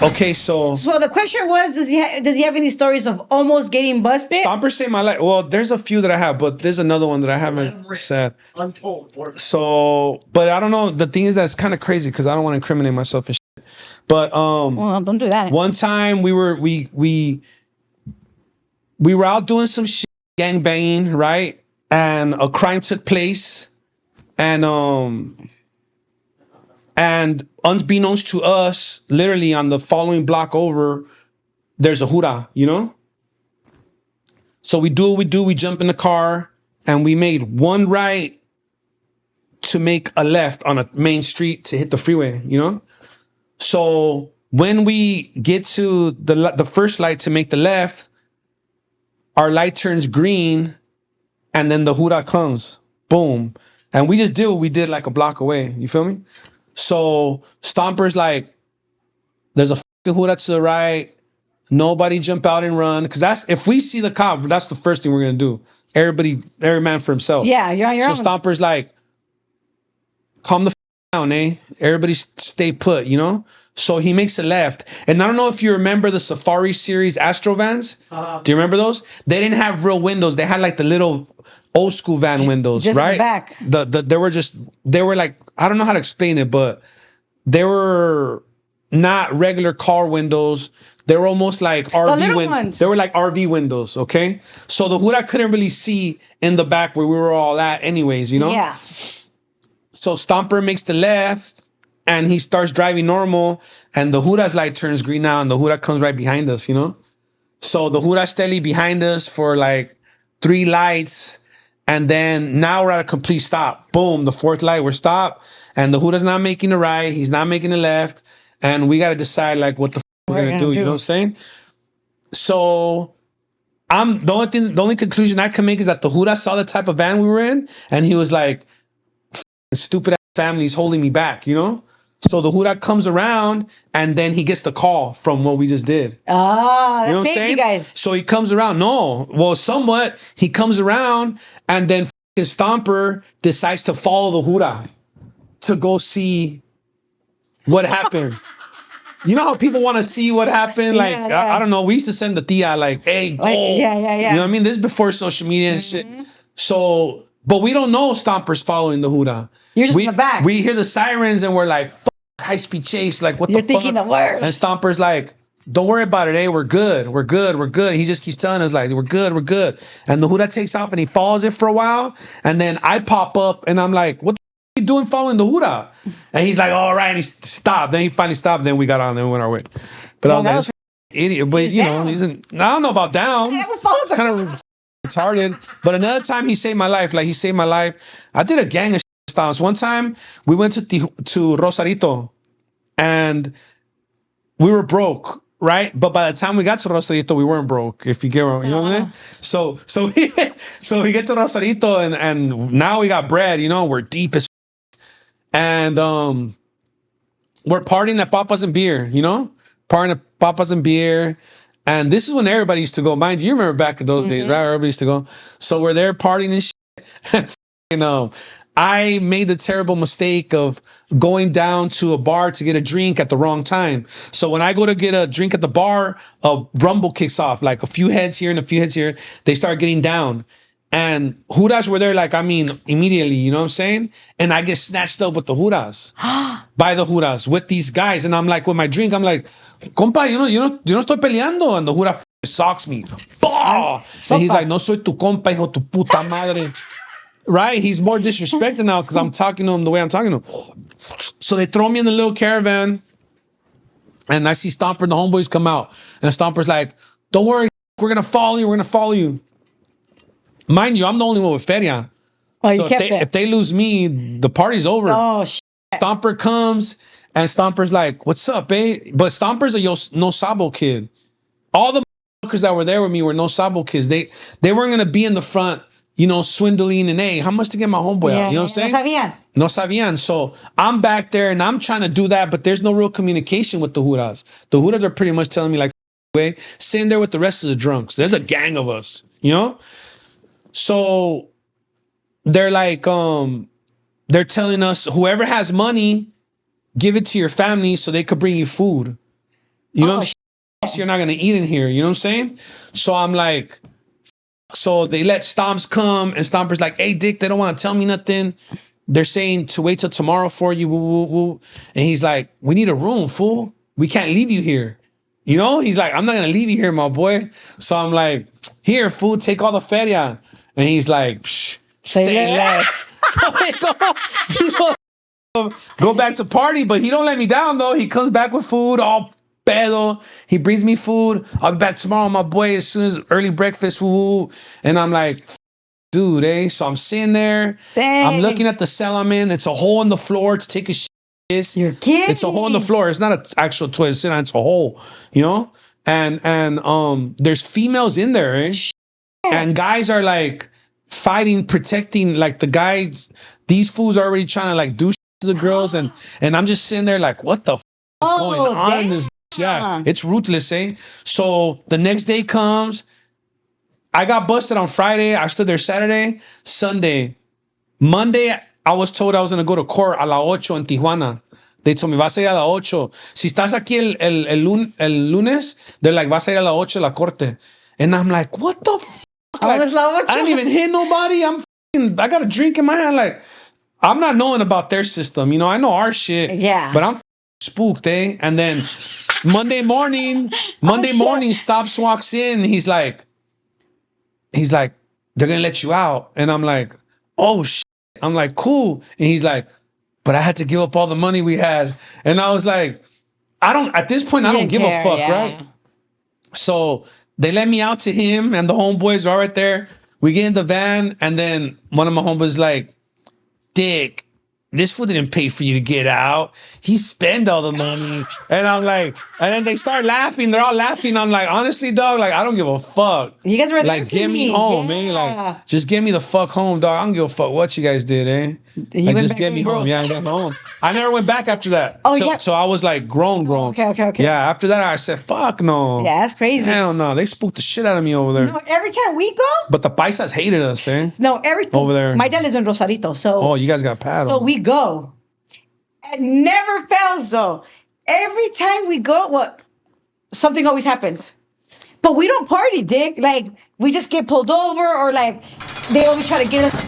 Okay, so the question was, does he have any stories of almost getting busted? Stomper saved my life. Well, there's a few that I have, but there's another one that I haven't said. Untold. So, but I don't know. The thing is, that's kind of crazy because I don't want to incriminate myself and shit. But Well, don't do that. one time we were out doing some shit, gang banging, right? And a crime took place, and unbeknownst to us, literally on the following block over, there's a hura, you know? So we do what we do. We jump in the car and we made one right to make a left on a main street to hit the freeway, you know? So when we get to the first light to make the left, our light turns green and then the hura comes. Boom. And we just did what we did like a block away. You feel me? So Stomper's like, there's a fucking hura to the right. Nobody jump out and run. Because that's, if we see the cop, that's the first thing we're going to do. Every man for himself. Yeah, you're So Stomper's like, calm the down, eh? Everybody stay put, you know? So he makes a left. And I don't know if you remember the Safari series Astro vans. Do you remember those? They didn't have real windows. They had like the little old school van windows, just right? The back. They were like, I don't know how to explain it, but they were not regular car windows. They were almost like RV windows. They were like RV windows, okay? So the hood I couldn't really see in the back where we were all at anyways, you know? Yeah. So Stomper makes the left and he starts driving normal and the Hura's light turns green now and the Hura comes right behind us, you know? So the Hura's steady behind us for like 3 lights and then now we're at a complete stop. Boom, the 4th light, we're stopped and the Hura's not making the right, he's not making the left and we got to decide like what the we're going to do, you know what I'm saying? So the only conclusion I can make is that the Hura saw the type of van we were in and he was like, stupid ass family's holding me back, you know? So the Hura comes around and then he gets the call from what we just did. Ah, you know that's safety, guys. So he comes around. No, well, somewhat. He comes around and then Stomper decides to follow the Hura to go see what happened. You know how people want to see what happened? Like, yeah. I don't know. We used to send the tia like, hey, go. Yeah. You know what I mean? This is before social media and shit. So, but we don't know Stomper's following the Hura. You're just in the back. We hear the sirens and we're like, high-speed chase. Like, what the fuck? You're thinking the worst. And Stomper's like, don't worry about it. Hey, we're good. We're good. We're good. He just keeps telling us like, we're good. We're good. And the Hura takes off and he follows it for a while. And then I pop up and I'm like, what you doing following the Hura? And he's like, all right. And he stopped. Then he finally stopped. Then we got on. Then we went our way. But I was like, this idiot. But you know, I don't know about down. It's kind of retarded. But another time he saved my life. Like he saved my life. I did a gang of stomps. One time we went to Rosarito and we were broke. Right, but by the time we got to Rosarito, we weren't broke. If you get what you know what I mean. So we get to Rosarito and now we got bread. You know, we're deep as and we're partying at Papas and Beer. You know, partying at Papas and Beer. And this is when everybody used to go. Mind you remember back in those days, right? Everybody used to go. So we're there partying and shit. You know, I made the terrible mistake of going down to a bar to get a drink at the wrong time. So when I go to get a drink at the bar, a rumble kicks off, like a few heads here and a few heads here. They start getting down. And Huras were there, like, I mean, immediately, you know what I'm saying? And I get snatched up with the Huras, by the Huras, with these guys. And I'm like, with my drink, I'm like, compa, yo no estoy peleando. And the Hura socks me. And he's like, no soy tu compa, hijo tu puta madre. Right? He's more disrespected now because I'm talking to him the way I'm talking to him. So they throw me in the little caravan and I see Stomper and the homeboys come out. And Stomper's like, don't worry, we're going to follow you. We're going to follow you. Mind you, I'm the only one with feria. Oh, so if they lose me, the party's over. Oh, shit. Stomper comes and Stomper's like, what's up, eh? But Stomper's a no sabo kid. All the motherfuckers that were there with me were no sabo kids. They weren't going to be in the front, you know, swindling and, hey, how much to get my homeboy out? You know what I'm saying? No sabían. So I'm back there and I'm trying to do that, but there's no real communication with the Huras. The Huras are pretty much telling me like, way, sitting there with the rest of the drunks. There's a gang of us, you know? So they're like, they're telling us whoever has money, give it to your family so they could bring you food. You know what I'm saying? You're not gonna eat in here. You know what I'm saying? So I'm like, so they let Stomps come, and Stomper's like, hey, Dick, they don't want to tell me nothing. They're saying to wait till tomorrow for you. Woo, woo, woo. And he's like, we need a room, fool. We can't leave you here. You know, he's like, I'm not gonna leave you here, my boy. So I'm like, here, fool, take all the feria. And he's like, psh, say less. So they go back to party, but he don't let me down though. He comes back with food, all pedo. He brings me food. I'll be back tomorrow, my boy, as soon as early breakfast. Woo. And I'm like, dude, eh? So I'm sitting there. Dang. I'm looking at the cell I'm in. It's a hole in the floor to take a shit. You're kidding. It's a hole in the floor. It's not an actual toilet sit on. It's a hole, you know. And there's females in there, eh? And guys are like fighting, protecting. Like the guys, these fools are already trying to like do shit to the girls, and I'm just sitting there like, what the f is going on in this? Yeah, it's ruthless, eh? So the next day comes. I got busted on Friday. I stood there Saturday, Sunday, Monday. I was told I was going to go to court a las 8 en Tijuana. They told me, vas a ir a las 8. Si estás aquí el lunes, they're like, vas a ir a las 8 a la corte. And I'm like, what the f? Like, I didn't even hit nobody. I got a drink in my hand. Like, I'm not knowing about their system. You know, I know our shit. Yeah. But I'm spooked, eh? And then Monday morning, Stops walks in. He's like, they're going to let you out. And I'm like, oh, shit. I'm like, cool. And he's like, but I had to give up all the money we had. And I was like, at this point, I don't give a fuck, right? So they let me out to him, and the homeboys are right there. We get in the van, and then one of my homeboys like, Dick, this fool didn't pay for you to get out. He spent all the money. And I'm like, and then they start laughing. They're all laughing. I'm like, honestly, dog, like, I don't give a fuck. You guys were like, get me home, man. Like, just get me the fuck home, dog. I don't give a fuck what you guys did, eh? Like, just get me home. Yeah, I got home. I never went back after that. Oh, yeah. So I was like grown. Okay. Yeah, after that, I said, fuck no. Yeah, that's crazy. Hell no. They spooked the shit out of me over there. No, every time we go. But the paisas hated us, eh? No, over there. My dad lives in Rosarito, so. Oh, you guys got paddled. So we go. It never fails though. Every time we go, something always happens. But we don't party, Dick. Like, we just get pulled over, or like they always try to get us